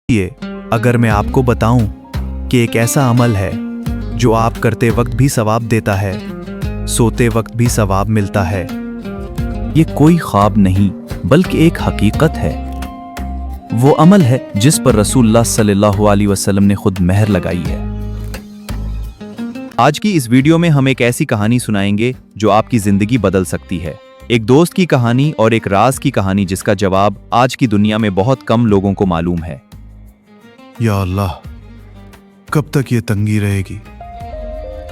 ये अगर मैं आपको बताऊं कि एक ऐसा अमल है जो आप करते वक्त भी सवाब देता है, सोते वक्त भी सवाब मिलता है। ये कोई ख्वाब नहीं बल्कि एक हकीकत है। वो अमल है जिस पर रसूलुल्लाह सल्लल्लाहु अलैहि वसल्लम ने खुद मेहर लगाई है। आज की इस वीडियो में हम एक ऐसी कहानी सुनाएंगे जो आपकी जिंदगी बदल सकती है। एक दोस्त की कहानी और एक राज की कहानी जिसका जवाब आज की दुनिया में बहुत कम लोगों को मालूम है। या अल्लाह, कब तक ये तंगी रहेगी?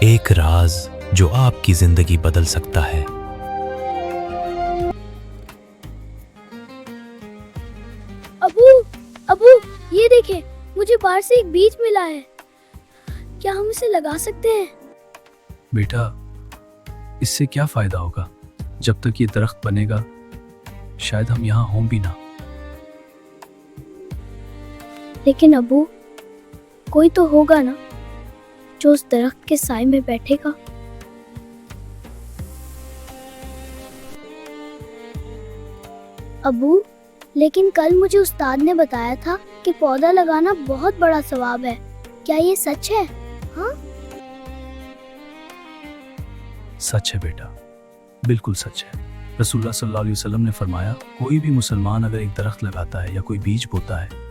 एक राज जो आपकी जिंदगी बदल सकता है। अबू, ये देखें, मुझे बाहर से एक बीज मिला है। क्या हम इसे लगा सकते हैं? बेटा, इससे क्या फायदा होगा? जब तक ये दरख्त बनेगा शायद हम यहाँ हों भी ना। लेकिन अबू, कोई तो होगा ना जो उस दरख्त के साए में बैठेगा। अबू, लेकिन कल मुझे उस्ताद ने बताया था कि पौधा लगाना बहुत बड़ा सवाब है। क्या ये सच है? हाँ, सच है बेटा, बिल्कुल सच है। रसूलुल्लाह सल्लल्लाहु अलैहि वसल्लम ने फरमाया, कोई भी मुसलमान अगर एक दरख्त लगाता है या कोई बीज बोता है,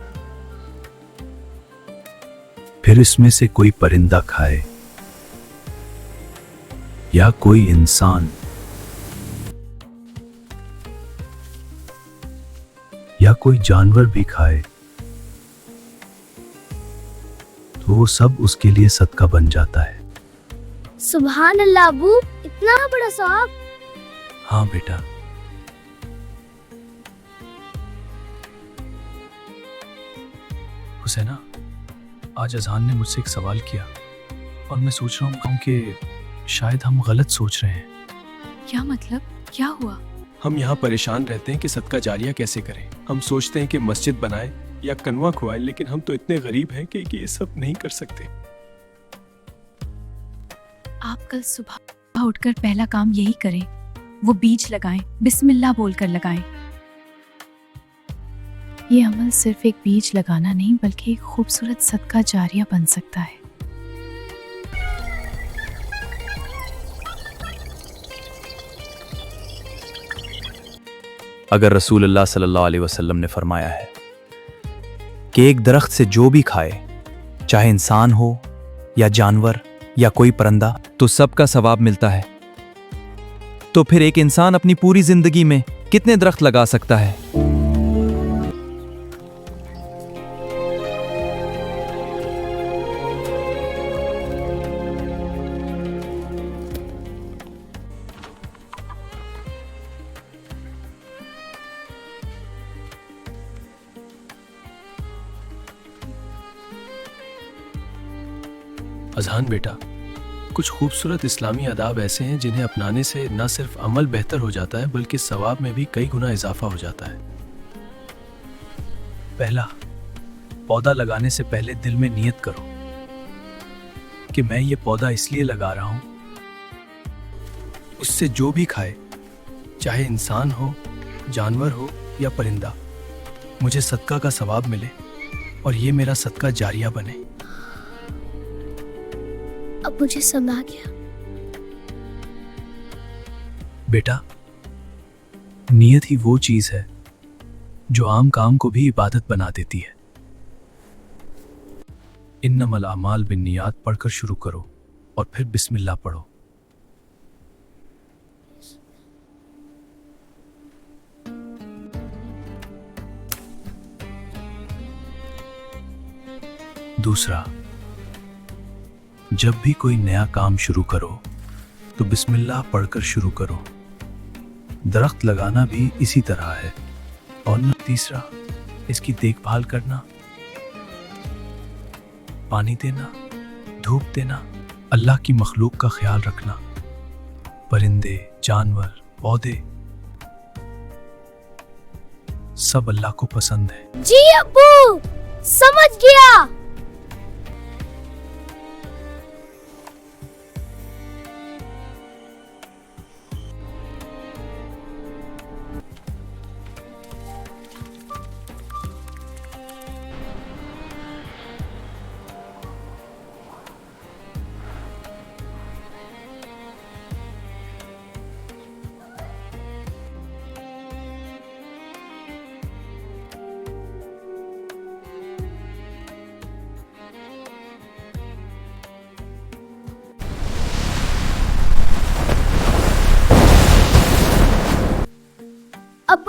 फिर इसमें से कोई परिंदा खाए या कोई इंसान या कोई जानवर भी खाए, तो वो सब उसके लिए सदका बन जाता है। सुभान अल्लाह अबू, इतना बड़ा सवाब। हाँ बेटा, हुसैना, आज अज़ान ने मुझसे एक सवाल किया और मैं सोच रहा हूँ कि शायद हम गलत सोच रहे हैं। क्या मतलब? क्या हुआ? हम यहाँ परेशान रहते हैं कि सदका जारिया कैसे करें। हम सोचते हैं कि मस्जिद बनाएं या कनवा खुआएं, लेकिन हम तो इतने गरीब हैं कि ये सब नहीं कर सकते। आप कल सुबह उठकर पहला काम यही करें, वो बीज लगाएं, बिस्मिल्लाह बोलकर लगाएं। ये अमल सिर्फ एक बीज लगाना नहीं बल्कि एक खूबसूरत सदका जारिया बन सकता है। अगर रसूलुल्लाह सल्लल्लाहु अलैहि वसल्लम ने फरमाया है कि एक दरख्त से जो भी खाए, चाहे इंसान हो या जानवर या कोई परिंदा, तो सबका सवाब मिलता है, तो फिर एक इंसान अपनी पूरी जिंदगी में कितने दरख्त लगा सकता है? अज़ान बेटा, कुछ खूबसूरत इस्लामी आदाब ऐसे हैं जिन्हें अपनाने से न सिर्फ अमल बेहतर हो जाता है बल्कि सवाब में भी कई गुना इजाफा हो जाता है। पहला, पौधा लगाने से पहले दिल में नियत करो कि मैं ये पौधा इसलिए लगा रहा हूं, उससे जो भी खाए, चाहे इंसान हो, जानवर हो या परिंदा, मुझे सदका का सवाब मिले और ये मेरा सदका जारिया बने। अब मुझे समझ आ गया। बेटा, नियत ही वो चीज है जो आम काम को भी इबादत बना देती है। इन्नमल आमाल बिन्नियात पढ़कर शुरू करो और फिर बिस्मिल्लाह पढ़ो। दूसरा, जब भी कोई नया काम शुरू करो तो बिस्मिल्लाह पढ़कर शुरू करो। दरख्त लगाना भी इसी तरह है। और तीसरा, इसकी देखभाल करना, पानी देना, धूप देना, अल्लाह की मखलूक का ख्याल रखना। परिंदे, जानवर, पौधे सब अल्लाह को पसंद है। जी अब्बू, समझ गया।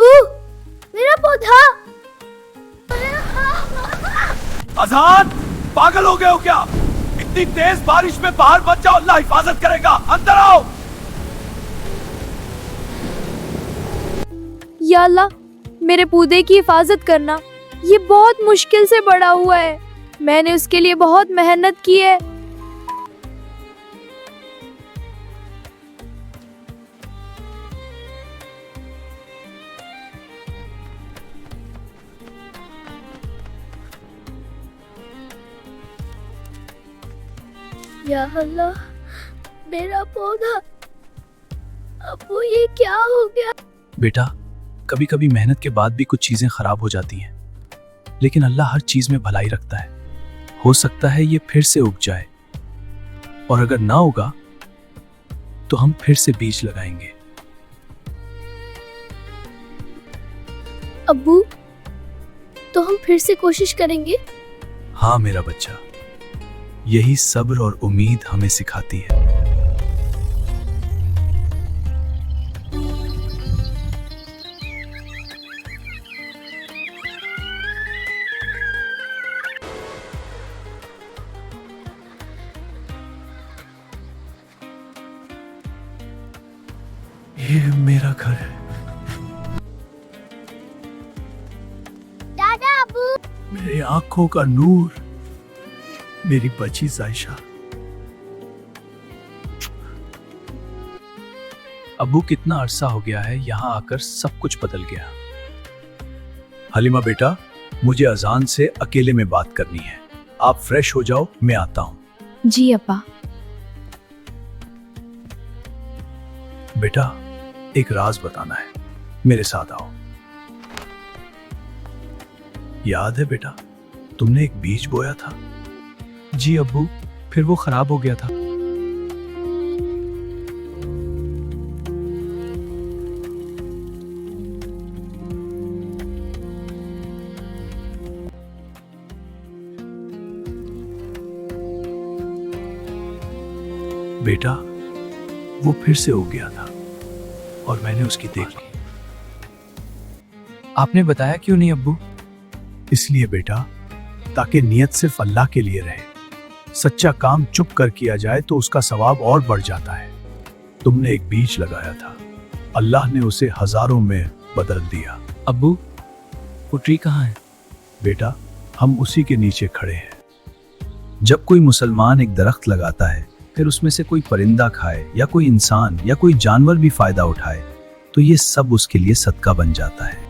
अब्बू, मेरा पौधा। अजान, पागल हो गए हो क्या? इतनी तेज बारिश में बाहर मत जाओ, अल्लाह हिफाजत करेगा। अंदर आओ। या अल्लाह, मेरे पौधे की हिफाजत करना। ये बहुत मुश्किल से बड़ा हुआ है, मैंने उसके लिए बहुत मेहनत की है। या अल्लाह, मेरा पौधा। अब्बू, ये क्या हो गया? बेटा, कभी कभी मेहनत के बाद भी कुछ चीजें खराब हो जाती हैं, लेकिन अल्लाह हर चीज में भलाई रखता है। हो सकता है ये फिर से उग जाए, और अगर ना उगा तो हम फिर से बीज लगाएंगे। अब्बू, तो हम फिर से कोशिश करेंगे। हाँ मेरा बच्चा, यही सब्र और उम्मीद हमें सिखाती है। ये मेरा घर है। दादा, अब्बू। मेरी आंखों का नूर, मेरी बची जायशा। अब्बू, कितना अरसा हो गया है, यहाँ आकर सब कुछ बदल गया। हलीमा बेटा, मुझे अजान से अकेले में बात करनी है, आप फ्रेश हो जाओ, मैं आता हूँ। जी अब्बा। बेटा, एक राज बताना है, मेरे साथ आओ। याद है बेटा, तुमने एक बीज बोया था? जी अब्बू, फिर वो खराब हो गया था। बेटा, वो फिर से उग गया था और मैंने उसकी देखभाल। आपने बताया क्यों नहीं अब्बू? इसलिए बेटा, ताकि नियत सिर्फ अल्लाह के लिए रहे। सच्चा काम चुप कर किया जाए तो उसका सवाब और बढ़ जाता है। तुमने एक बीज लगाया था, अल्लाह ने उसे हजारों में बदल दिया। अब्बू, वो ट्री कहाँ है? बेटा, हम उसी के नीचे खड़े हैं। जब कोई मुसलमान एक दरख्त लगाता है, फिर उसमें से कोई परिंदा खाए या कोई इंसान या कोई जानवर भी फायदा उठाए, तो ये सब उसके लिए सदका बन जाता है।